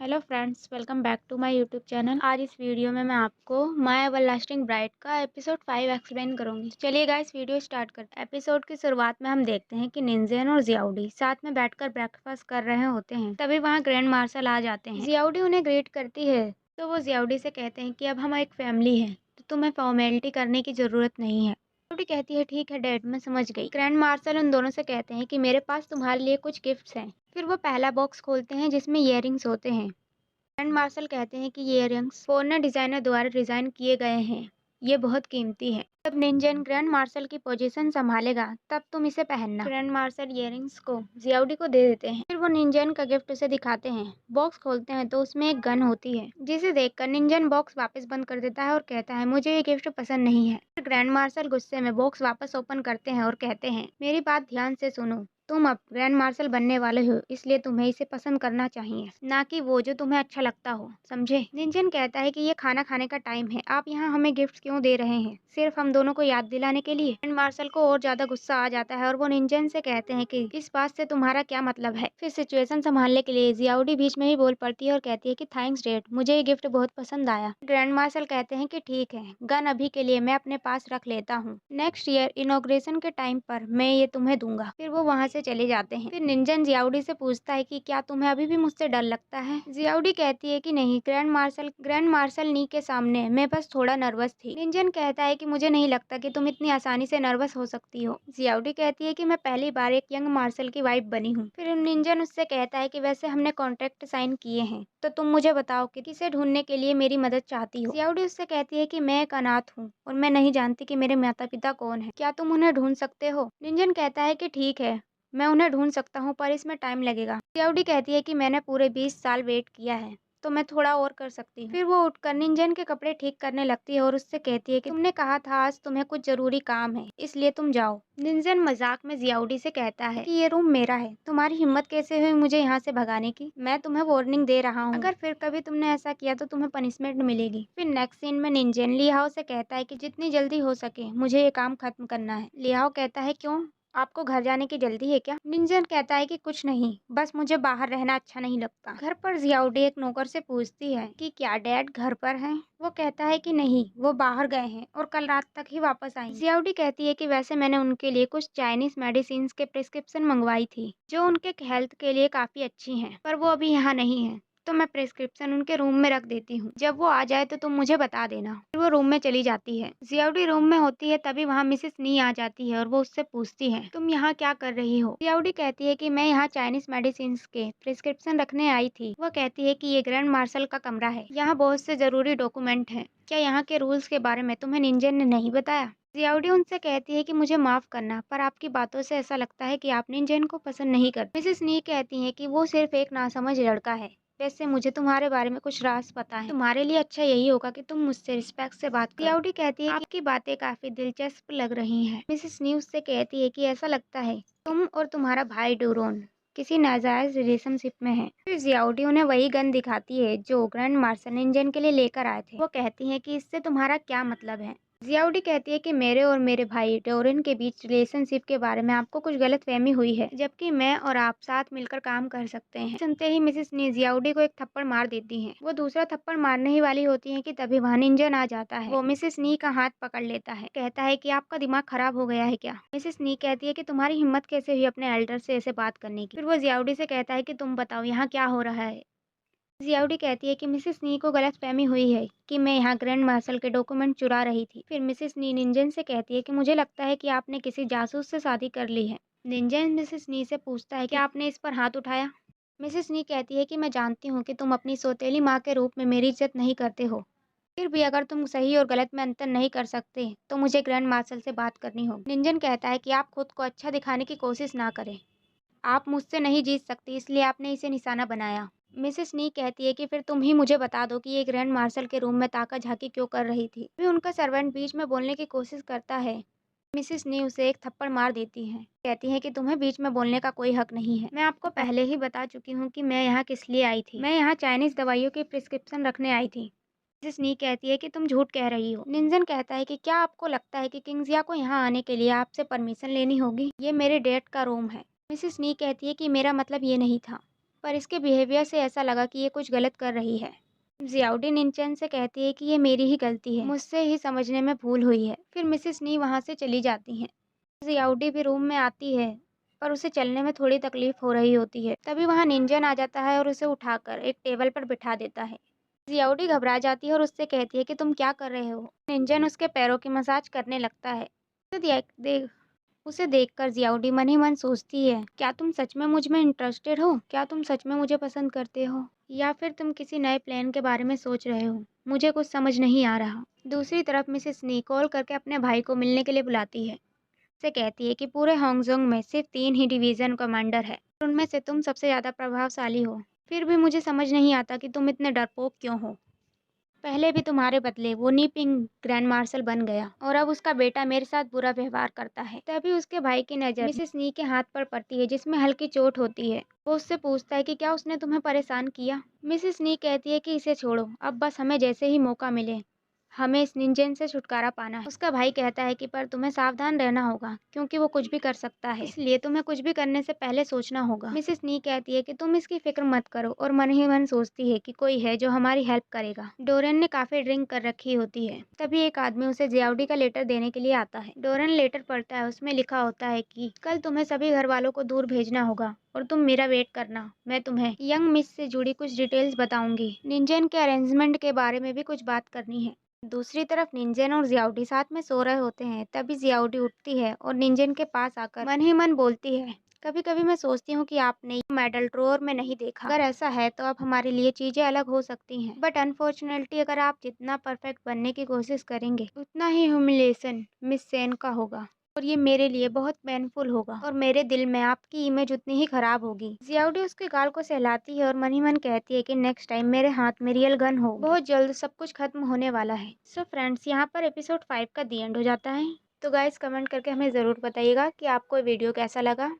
Hello friends, welcome back to my YouTube channel. आज इस video में मैं आपको माय एवरलास्टिंग ब्राइड का एपिसोड 5 एक्सप्लेन करूंगी। चलिए गाइस, वीडियो स्टार्ट करते हैं। एपिसोड की शुरुआत में हम देखते हैं कि निंजन और जियाउडी साथ में बैठकर ब्रेकफास्ट कर रहे होते हैं। तभी वहाँ ग्रैंड मार्शल आ जाते हैं। जियाउडी उन्हें ग्रीट करती है तो वो जियाउडी से कहते हैं कि अब हम एक फैमिली है, तो तुम्हें फॉर्मेलिटी करने की जरूरत नहीं है। जियाउडी कहती है ठीक है डैड, मैं समझ गई। ग्रैंड मार्शल उन दोनों से कहते हैं कि मेरे पास तुम्हारे लिए कुछ गिफ्ट्स हैं। फिर वो पहला बॉक्स खोलते हैं जिसमें ईयररिंग्स होते हैं। ग्रैंड मार्शल कहते हैं कि ये इयररिंग्स फॉरेनर डिजाइनर द्वारा डिजाइन किए गए हैं, ये बहुत कीमती है। जब निंजन ग्रैंड मार्शल की पोजीशन संभालेगा तब तुम इसे पहनना। ग्रैंड मार्शल इयररिंग्स को जियाउडी को दे देते हैं। फिर वो निंजन का गिफ्ट उसे दिखाते हैं। बॉक्स खोलते हैं तो उसमें एक गन होती है, जिसे देखकर निंजन बॉक्स वापस बंद कर देता है और कहता है मुझे ये गिफ्ट पसंद नहीं है। फिर ग्रैंड मार्शल गुस्से में बॉक्स वापस ओपन करते हैं और कहते हैं मेरी बात ध्यान से सुनो, तुम अब ग्रैंड मार्शल बनने वाले हो, इसलिए तुम्हें इसे पसंद करना चाहिए, ना कि वो जो तुम्हें अच्छा लगता हो, समझे। निंजन कहता है कि ये खाना खाने का टाइम है, आप यहाँ हमें गिफ्ट क्यों दे रहे हैं, सिर्फ हम दोनों को याद दिलाने के लिए। ग्रैंड मार्शल को और ज्यादा गुस्सा आ जाता है और वो निंजन से कहते हैं कि इस बात से तुम्हारा क्या मतलब है। फिर सिचुएशन संभालने के लिए जियाउडी बीच में ही बोल पड़ती है और कहती है कि थैंक्स डैड, मुझे ये गिफ्ट बहुत पसंद आया। ग्रैंड मार्शल कहते हैं कि ठीक है, गन अभी के लिए मैं अपने पास रख लेता हूँ, नेक्स्ट ईयर इनॉग्रेशन के टाइम पर मैं ये तुम्हें दूंगा। फिर वो वहाँ से चले जाते हैं। फिर निंजन जियाउडी से पूछता है कि क्या तुम्हें अभी भी मुझसे डर लगता है। जियाउडी कहती है कि नहीं ग्रैंड मार्शल नी के सामने मैं बस थोड़ा नर्वस थी। निंजन कहता है कि मुझे नहीं लगता कि तुम इतनी आसानी से नर्वस हो सकती हो। जियाउडी कहती है कि मैं पहली बार एक यंग मार्शल की वाइफ बनी हूँ। फिर निंजन उससे कहता है कि वैसे हमने कॉन्ट्रैक्ट साइन किए हैं, तो तुम मुझे बताओ कि किसे ढूंढने के लिए मेरी मदद चाहती हो। जियाउडी उससे कहती है कि मैं एक अनाथ हूँ और मैं नहीं जानती कि मेरे माता पिता कौन है, क्या तुम उन्हें ढूंढ सकते हो। निंजन कहता है कि ठीक है, मैं उन्हें ढूंढ सकता हूँ, पर इसमें टाइम लगेगा। जियाउडी कहती है कि मैंने पूरे 20 साल वेट किया है, तो मैं थोड़ा और कर सकती हूँ। फिर वो उठकर निंजन के कपड़े ठीक करने लगती है और उससे कहती है कि तुमने कहा था आज तुम्हें कुछ जरूरी काम है, इसलिए तुम जाओ। निंजन मजाक में जियाउडी से कहता है कि ये रूम मेरा है, तुम्हारी हिम्मत कैसे हुई मुझे यहाँ से भगाने की। मैं तुम्हें वार्निंग दे रहा हूँ, अगर फिर कभी तुमने ऐसा किया तो तुम्हें पनिशमेंट मिलेगी। फिर नेक्स्ट सीन में निंजन लियाओ से कहता है कि जितनी जल्दी हो सके मुझे ये काम खत्म करना है। लियाओ कहता है क्यों, आपको घर जाने की जल्दी है क्या। निंजन कहता है कि कुछ नहीं, बस मुझे बाहर रहना अच्छा नहीं लगता। घर पर जियाउडी एक नौकर से पूछती है कि क्या डैड घर पर हैं। वो कहता है कि नहीं, वो बाहर गए हैं और कल रात तक ही वापस आएंगे। जियाउडी कहती है कि वैसे मैंने उनके लिए कुछ चाइनीज मेडिसिन के प्रिस्क्रिप्शन मंगवाई थी, जो उनके हेल्थ के लिए काफी अच्छी हैं, पर वो अभी यहाँ नहीं है, तो मैं प्रिस्क्रिप्शन उनके रूम में रख देती हूँ, जब वो आ जाए तो तुम मुझे बता देना। फिर वो रूम में चली जाती है। जियाउडी रूम में होती है तभी वहाँ मिसेस नी आ जाती है और वो उससे पूछती है तुम यहाँ क्या कर रही हो। जियाउडी कहती है कि मैं यहाँ चाइनीज मेडिसिन के प्रिस्क्रिप्शन रखने आई थी। वो कहती है कि ये ग्रैंड मार्शल का कमरा है, यहाँ बहुत से जरूरी डॉक्यूमेंट हैं, क्या यहाँ के रूल्स के बारे में तुम्हें निंजन ने नहीं बताया। जियाउडी उनसे कहती है कि मुझे माफ करना, पर आपकी बातों से ऐसा लगता है कि आप निंजन को पसंद नहीं करते। मिसेस नी कहती है कि वो सिर्फ एक नासमझ लड़का है, वैसे मुझे तुम्हारे बारे में कुछ राज पता है, तुम्हारे लिए अच्छा यही होगा कि तुम मुझसे रिस्पेक्ट से बात करो। जियाउडी कहती है कि आपकी बातें काफी दिलचस्प लग रही हैं। मिसेस नी उससे कहती है कि ऐसा लगता है तुम और तुम्हारा भाई डूरोन किसी नाजायज रिलेशनशिप में है। फिर जियाउडी उन्हें वही गन दिखाती है जो ग्रैंड मार्शल निंजन के लिए लेकर आए थे। वो कहती है कि इससे तुम्हारा क्या मतलब है। जियाउडी कहती है कि मेरे और मेरे भाई डोरिन के बीच रिलेशनशिप के बारे में आपको कुछ गलतफहमी हुई है, जबकि मैं और आप साथ मिलकर काम कर सकते हैं। सुनते ही मिसेस नी जियाउडी को एक थप्पड़ मार देती हैं। वो दूसरा थप्पड़ मारने ही वाली होती है कि तभी वहाँ निंजन आ जाता है। वो मिसेस नी का हाथ पकड़ लेता है, कहता है कि आपका दिमाग खराब हो गया है क्या। मिसेस नी कहती है कि तुम्हारी हिम्मत कैसे हुई अपने एल्डर से ऐसे बात करने की। फिर वो जियाउडी से कहता है कि तुम बताओ यहाँ क्या हो रहा है। जियाउडी कहती है कि मिसेस नी को गलतफहमी हुई है कि मैं यहाँ ग्रैंड मार्शल के डॉक्यूमेंट चुरा रही थी। फिर मिसेस नी निंजन से कहती है कि मुझे लगता है कि आपने किसी जासूस से शादी कर ली है। निंजन मिसेस नी से पूछता है कि आपने इस पर हाथ उठाया। मिसेस नी कहती है कि मैं जानती हूँ कि तुम अपनी सौतेली माँ के रूप में मेरी इज्जत नहीं करते हो, फिर भी अगर तुम सही और गलत में अंतर नहीं कर सकते तो मुझे ग्रैंड मार्शल से बात करनी होगी। निंजन कहता है कि आप खुद को अच्छा दिखाने की कोशिश ना करें, आप मुझसे नहीं जीत सकती, इसलिए आपने इसे निशाना बनाया। मिसेस नी कहती है कि फिर तुम ही मुझे बता दो कि ये ग्रैंड मार्शल के रूम में ताका झाकी क्यों कर रही थी। फिर उनका सर्वेंट बीच में बोलने की कोशिश करता है। मिसेस नी उसे एक थप्पड़ मार देती है, कहती है कि तुम्हें बीच में बोलने का कोई हक नहीं है। मैं आपको पहले ही बता चुकी हूँ कि मैं यहाँ किस लिए आई थी। मैं यहाँ चाइनीज दवाइयों की प्रिस्क्रिप्शन रखने आई थी। मिसेस नी कहती है कि तुम झूठ कह रही हो। निंजन कहता है कि क्या आपको लगता है कि किंग्जिया को यहाँ आने के लिए आपसे परमिशन लेनी होगी, ये मेरे डैड का रूम है। मिसेस नी कहती है कि मेरा मतलब ये नहीं था, पर इसके बिहेवियर से ऐसा लगा कि ये कुछ गलत कर रही है। जियाउडी निंचेन से कहती है कि ये मेरी ही गलती है, मुझसे ही समझने में भूल हुई है। फिर मिसेस नी वहाँ से चली जाती हैं। जियाउडी भी रूम में आती है, पर उसे चलने में थोड़ी तकलीफ हो रही होती है। तभी वहाँ निंजन आ जाता है और उसे उठाकर एक टेबल पर बिठा देता है। जियाउडी घबरा जाती है और उससे कहती है कि तुम क्या कर रहे हो। निंजन उसके पैरों की मसाज करने लगता है। उसे देखकर जियाउडी मन ही मन सोचती है, क्या तुम सच में मुझ में इंटरेस्टेड हो? क्या तुम सच में मुझे पसंद करते हो, या फिर तुम किसी नए प्लान के बारे में सोच रहे हो? मुझे कुछ समझ नहीं आ रहा। दूसरी तरफ मिसेस नी कॉल करके अपने भाई को मिलने के लिए बुलाती है। से कहती है कि पूरे हांगजोंग में सिर्फ 3 ही डिवीजन कमांडर है, उनमें से तुम सबसे ज़्यादा प्रभावशाली हो। फिर भी मुझे समझ नहीं आता कि तुम इतने डरपोक क्यों हो। पहले भी तुम्हारे बदले वो नीपिंग ग्रैंड मार्शल बन गया और अब उसका बेटा मेरे साथ बुरा व्यवहार करता है। तभी उसके भाई की नज़र मिसेस नी के हाथ पर पड़ती है, जिसमें हल्की चोट होती है। वो उससे पूछता है कि क्या उसने तुम्हें परेशान किया। मिसेस नी कहती है कि इसे छोड़ो, अब बस हमें जैसे ही मौका मिले हमें इस निंजन से छुटकारा पाना है। उसका भाई कहता है कि पर तुम्हें सावधान रहना होगा, क्योंकि वो कुछ भी कर सकता है, इसलिए तुम्हें कुछ भी करने से पहले सोचना होगा। मिसेस नी कहती है कि तुम इसकी फिक्र मत करो और मन ही मन सोचती है कि कोई है जो हमारी हेल्प करेगा। डोरेन ने काफी ड्रिंक कर रखी होती है। तभी एक आदमी उसे जियाउडी का लेटर देने के लिए आता है। डोरेन लेटर पढ़ता है। उसमें लिखा होता है कि कल तुम्हें सभी घर वालों को दूर भेजना होगा और तुम मेरा वेट करना। मैं तुम्हें यंग मिस से जुड़ी कुछ डिटेल्स बताऊंगी। निंजन के अरेंजमेंट के बारे में भी कुछ बात करनी है। दूसरी तरफ निंजन और जियाउडी साथ में सो रहे होते हैं। तभी जियाउडी उठती है और निंजन के पास आकर मन ही मन बोलती है, कभी कभी मैं सोचती हूँ कि आपने मेडल ड्रॉअर में नहीं देखा। अगर ऐसा है तो अब हमारे लिए चीजें अलग हो सकती हैं, बट अनफॉर्चुनेटली अगर आप जितना परफेक्ट बनने की कोशिश करेंगे उतना ही ह्यूमिलेशन मिस सेन का होगा, और ये मेरे लिए बहुत पेनफुल होगा और मेरे दिल में आपकी इमेज उतनी ही खराब होगी। जियाउडी उसके गाल को सहलाती है और मन ही मन कहती है कि नेक्स्ट टाइम मेरे हाथ में रियल गन हो। बहुत जल्द सब कुछ खत्म होने वाला है। सो फ्रेंड्स, यहाँ पर एपिसोड 5 का दी एंड हो जाता है। तो गाइस कमेंट करके हमें ज़रूर बताइएगा कि आपको वीडियो कैसा लगा।